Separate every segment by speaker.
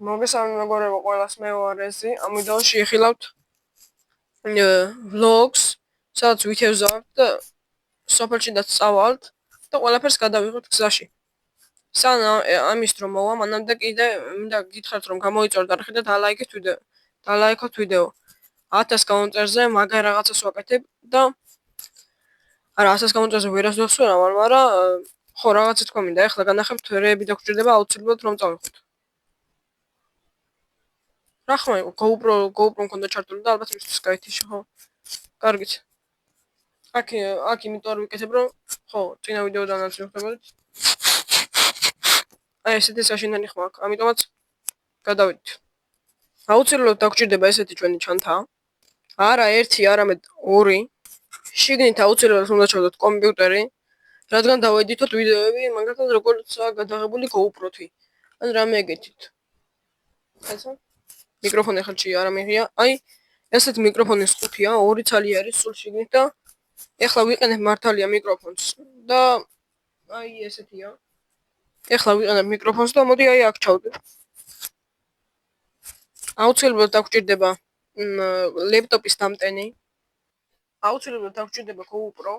Speaker 1: მოგესალმებით მეგობრებო, ყველას მე ვარ ეზი. ამ ვიდეოში იხილავთ vlogs, სადაც ვითევზავთ და სოფელში და წავალთ და ყველაფერს გადავიღოთ გზაში. სანამ ამის დრო მოვა, მანამდე კიდე მინდა გითხრათ რომ გამოიწვევთ არხი და დალაიქოთ ვიდეო. 1000 გამომწერზე მაგარ რაღაცას ვაკეთებ და არა 1000 გამომწერზე ვერას დავსვერავ, მაგრამ ხო რაღაცა თქვა მინდა. ეხლა განახებთ რეები და გვჭირდება აუცილებლად რომ წავიღოთ. რა ხმა იყო GoPro მქონდა ჩართული და ალბათ მისთვის გაითიშა, ხო? კარგით. აქ იმიტომ არ ვიკეთებ რომ ხო, წინა ვიდეოდანაც ვიხდებოდით. აი ესეთი საშინელი ხმა აქვს, ამიტომაც გადავიდით. აუცილებლად დაგჭირდება ესეთი ჩვენი ჩანთა. არა ერთი, არამედ ორი. შიგნით აუცილებლად უნდა ჩავდოთ კომპიუტერი, რადგან დავედიტოთ ვიდეოები, მაგალითად როგორცაა გადაღებული GoPro-თი. ან რამე ეგეთით. ესა მიკროფონი ხელში არ ამიღია. აი, ესეთ მიკროფონის ყუთია, ორი ცალი არის სულ შიგნით და ეხლა ვიყენებ მართალია მიკროფონს და აი ესეთია. ეხლა ვიყენებ მიკროფონს და მოდი აი აქ ჩავდებ. აუცილებლად დაგჭირდება ლეპტოპის დამტენი. აუცილებლად დაგჭირდება GoPro,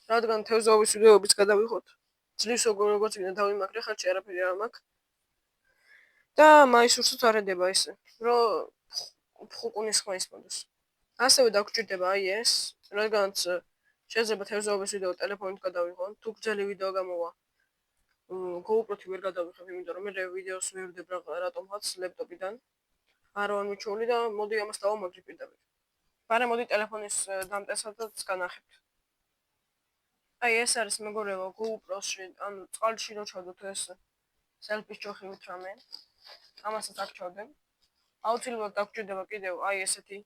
Speaker 1: რადგან თევზაობის ვიდეოებიც გადავიღოთ. ძლივს როგორც ვინდა დავიმაგრე, ხალხი არაფერი არ მაქვს. და მაისურსუც არ ედება ესე, რომ ფხუკუნის ხმა ისმოდეს. ასევე დაგჭირდება აი ეს, რადგანაც შეიძლება თევზაობის ვიდეო ტელეფონით გადავიღოთ, თუ გრძელი ვიდეო გამოვა. GoPro-თი ვერ გადავიღებ, იმიტომ რომ მე ვიდეოს ვერ ვდებ რატომღაც ლეპტოპიდან. არ ვარ მიჩვეული და მოდი ამას დავამაგრე პირდაპირ. მაგრამ მოდი ტელეფონის დამტენსაც განახებთ. აი ეს არის მეგობრებო GoPro-ში, ანუ წყალში რო ჩავდოთ ეს სელფის ჩოხივით რამე. ამასაც აქ ჩავდებ. აუცილებლად დაგჭირდება კიდევ აი ესეთი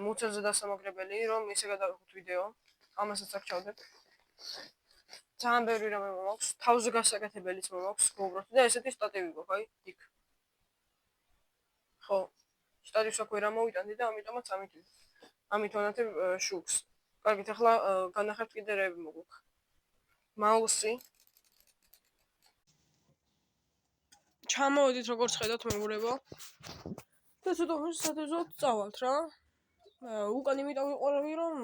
Speaker 1: მუცელზე დასამაგრებელი, რომ ისე გადავიღოთ ვიდეო. ამასაც აქ ჩავდებ. ძალიან ბევრი რამე მომაქვს, თავზე გასაკეთებელიც მომაქვს GoPro-ში და ესეთი სტატივი გვაქვს, აი, იქ. ხო, სტატივს აქ ვერ ამოვიტანდი და ამიტომაც ამით ვანათებ შუქს. კარგით, ახლა განახებთ კიდე რეები მოგვაქვს. მაუსი. ჩამოვედით როგორც ხედავთ მეგობრებო. და ცოტა სათევზაოდ წავალთ რა. უკან იმიტომ ვიყურები რომ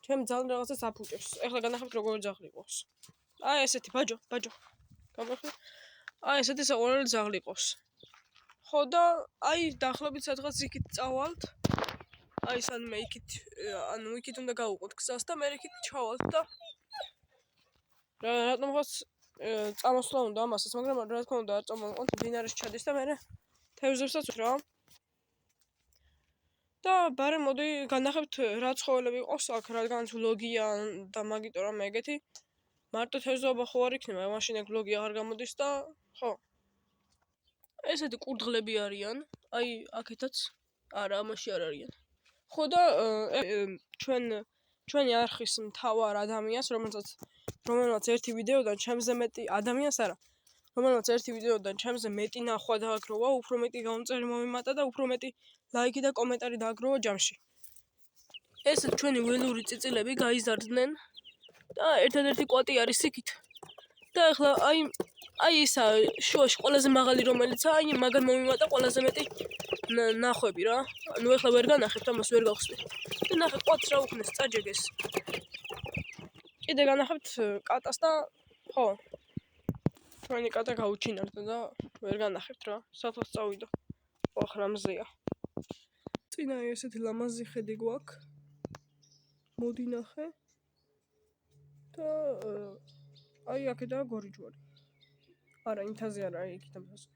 Speaker 1: ჩემ ძალიან რაღაცას აფუჭებს. ეხლა განახებთ როგორ ძაღლი ყავს. აი ესეთი ბაჯო. გამახე. აი ესეთი საყვარელი ძაღლი ყავს. ხო და აი დაახლოებით სადღაც იქით წავალთ. აი სანმე იქით, ანუ იქით უნდა გავუყოთ გზას და მე იქით ჩავალთ და რატომღაც წამოსვლა უნდა ამასაც, მაგრამ რა თქმა უნდა არ წამოვიყოთ, მდინარეში ჩადეს და მე თევზებსაც რა. და ბარე მოდი განახებთ რა ცხოველები ყავს აქ, რადგანაც ვლოგია და მაგიტო რამე ეგეთი. მარტო თევზაობა ხო არ იქნება, მაშინ ეგ ვლოგი აღარ გამოდის და ხო. ესეთი კურდღლები არიან, აი აქეთაც. არა, ამაში არ არიან. ხო და ჩვენი არხის მთავარ ადამიანს, რომელმაც ერთი ვიდეოდან ჩემზე მეტი ადამიანს არა, რომელმაც ერთი ვიდეოდან ჩემზე მეტი ნახვა დააგროვა, უფრო მეტი გამომწერი მომიმატა და უფრო მეტი ლაიქი და კომენტარი დააგროვა ჯამში. ესეთ ჩვენი ველური წიწილები გაიზარდნენ და ერთადერთი კვატი არის იქით. და ახლა აი ისა შუაში ყველაზე მაღალი რომელიცაა, აი მაგარ მომიმატა ყველაზე მეტი ნახვები რა. ანუ ახლა ვერ განახებთ, ამას ვერ გავხსნით. და ნახეთ კვატს რა უქნეს, წაჯეგეს. კიდე განახებთ კატას და ხო. ჩვენი კატა გაუჩინარდა და ვერ განახებთ რა. სადღაც წავიდა. ახლა მზეა. წინა ესეთი ლამაზი ხედი გვაქვს. მოდი ნახე. და აი აქედაა გორიჯვარი. არა, ინთაზე არა, იქით ამაზე.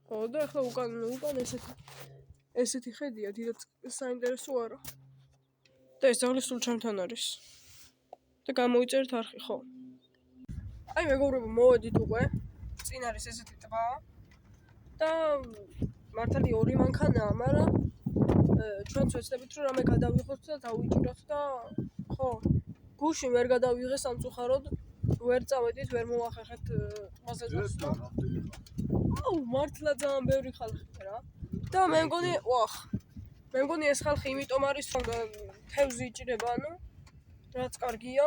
Speaker 1: ხო და ახლა უკან ესეთი ხედია, დიდად საინტერესო არა. და ეს ძაღლი სულ ჩემთან არის. და გამოიწერთ არხი, ხო. აი მეგობრებო, მოვედით უკვე. წინ არის ესეთი ტბა. და მართალი ორი მანქანაა, მაგრამ ჩვენც ვეცდებით რომ რამე გადავიღოთ და დავიჭიროთ და ხო. გუშინ ვერ გადავიღე სამწუხაროდ. ვერ წავედით, ვერ მოვახერხეთ ტბაზე წასვლა. აუ, მართლა ძალიან ბევრი ხალხია რა. და მე მგონი ეს ხალხი იმიტომ არის რომ თევზი იჭირება, ანუ რაც კარგია.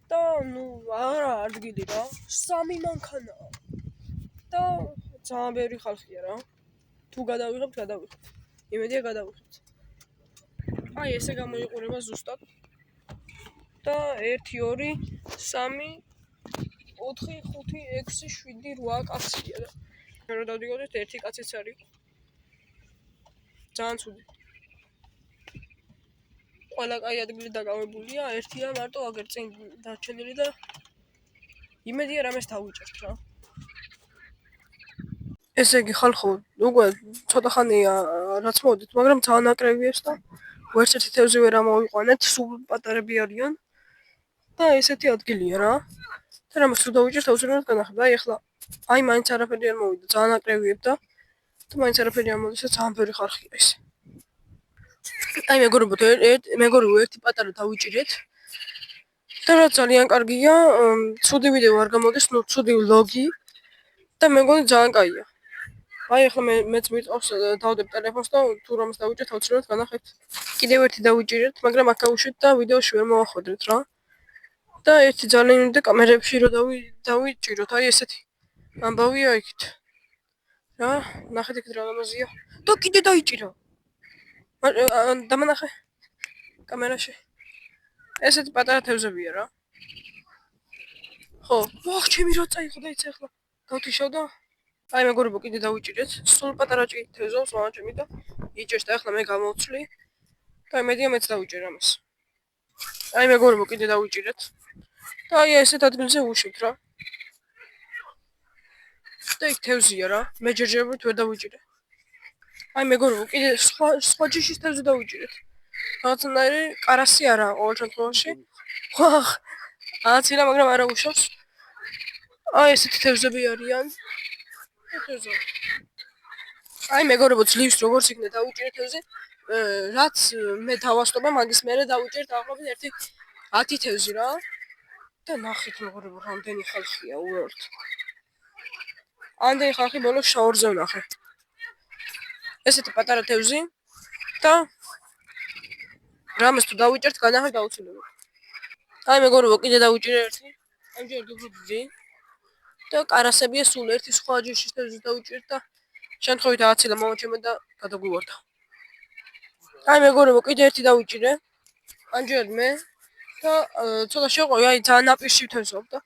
Speaker 1: და ნუ არა ადგილი რა. 3 მანქანაა. და ძალიან ბევრი ხალხია რა. თუ გადავიღებთ. იმედია გადავიღებთ. აი ესე გამოიყურება ზუსტად. და 1 2 3 4 5 6 7 8 კაცია და რა დავდივოდეთ ერთი კაციც არის. ძალიან ცუდი. ყველა კაი ადგილი დაკავებულია, ერთია მარტო აგერ წინ დარჩენილი და იმედია რამეს დავიჭერთ რა. ესე იგი ხალხო, უკვე ცოტა ხანია რაც მოდით, მაგრამ ძალიან აკრევიებს და ვერც ერთი თევზი ვერ ამოვიყვანეთ, სულ პატარები არიან. და ესეთი ადგილია რა. და რამეს თუ დავიჭერთ, აუცილებლად განახება. აი ახლა აი მაინც არაფერი არ მოვიდა, ძალიან აკრევიებ და მაინც არაფერი არ მოდის და ძალიან ბევრი ხალხია ეს. აი მეგობრებო, ერთი პატარა დავიჭირეთ. და რა ძალიან კარგია, ცუდი ვიდეო არ გამოდის, ნუ ცუდი ვლოგი და მეგონი ძალიან კაია. აი ახლა მეც მიწავს დავდებ ტელეფონს და თუ რამეს დავიჭერთ, აუცილებლად განახებთ. კიდევ ერთი დავიჭირეთ, მაგრამ აქ გავუშვით და ვიდეოში ვერ მოვახვედრეთ რა. და ერთი ძალიან მინდა კამერებში რომ დავიჭიროთ, აი ესეთი ამბავია იქით. რა, ნახეთ იქით რა ლამაზია. და კიდე დაიჭირო. დამანახე კამერაში. ესეთი პატარა თევზებია რა. ხო, ვახ, ჩემი რა წაიღო და იცი ახლა. გავთიშავ და აი მეგობრებო, კიდე დავიჭირეთ. სულ პატარა თევზობს მამა ჩემი და იჭერს და ახლა მე გამოვცვლი. და იმედია მეც დავიჭერ ამას. აი მეგობრებო, კიდე დავიჭირეთ. და აი ესეთ ადგილზე ვუშვით რა. და იქ თევზია რა. მე ჯერჯერობით ვერ დავიჭირე. აი მეგობრებო, კიდე სხვა ჯიშის თევზი დავიჭირეთ. რაღაცნაირი კარასი არა, ყოველ შემთხვევაში. ვახ, აცილა, მაგრამ არა უშავს. აი ესეთი თევზები არიან. აი მეგობრებო, ძლივს როგორც იქნება დავიჭირეთ თევზი. რაც მე დავასტობა, მაგის მერე დავიჭერთ დაახლოებით 10 თევზი რა. და ნახეთ მეგობრებო, რამდენი ხალხია უერთოდ. ამდენი ხალხი ბოლოს შაურზე ვნახე. ესეთი პატარა თევზი და რამეს თუ დავიჭერთ, განახეთ აუცილებლად. აი მეგობრებო, კიდე დავიჭირე ერთი. ამჯერად უფრო დიდი. და კარასებია სულ ერთი სხვა ჯიშის თევზი დავიჭერთ და შემთხვევით აცილა მომაჩემე და გადაგვივარდა. აი მეგობრებო, კიდე ერთი დავიჭირე. ამჯერად მე და ცოტა შეყვი, აი ძალიან ნაპირში ვთევზობ და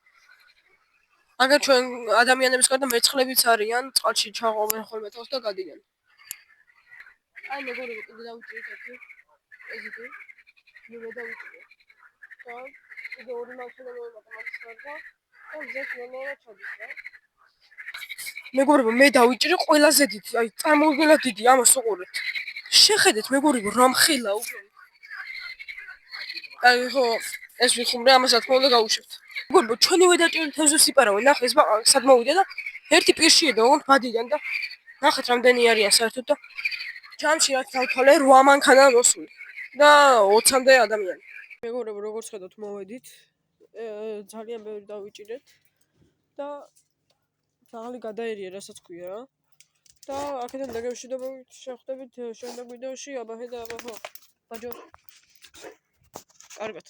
Speaker 1: აგერ ჩვენ ადამიანების გარდა მეცხრებიც არიან, წყალში ჩაღვობენ ხოლმე თავს და გადიან. აი მეგობრებო, კიდე დავიჭირეთ ერთი. ესეთი. მე დავიჭირე. და კიდე ორი მაუცელა მოვიმატა მაგის გარდა და ზეთ ნენა ჩადის რა. მეგობრებო, მე დავიჭირე ყველაზე დიდი, აი წარმოგიდგენთ დიდი, ამას უყურეთ. შეხედეთ მეგობრებო, რა მხელა უბრალოდ. აი ხო, ეს ვიხუმრე, ამას რა თქმა უნდა გავუშვებთ. მეგობრებო, ჩვენი ვედაჭერილი თევზის სიპარავე, ნახე ეს ბაყაყი სად მოვიდა და ერთი პირში ედა, ოღონდ ბადიდან და ნახეთ რამდენი არიან საერთოდ და ჩამში რაც დავთვალე 8 მანქანაა მოსული და 20-მდე ადამიანი. მეგობრებო, როგორც ხედავთ, მოვედით. ძალიან ბევრი დავიჭირეთ და ძაღლი გადაერია, რასაც ქვია რა. და აქედან დაგემშვიდობებით, შევხვდებით შემდეგ ვიდეოში, აბა ჰე და აბა ხო. ბაჯო. კარგად.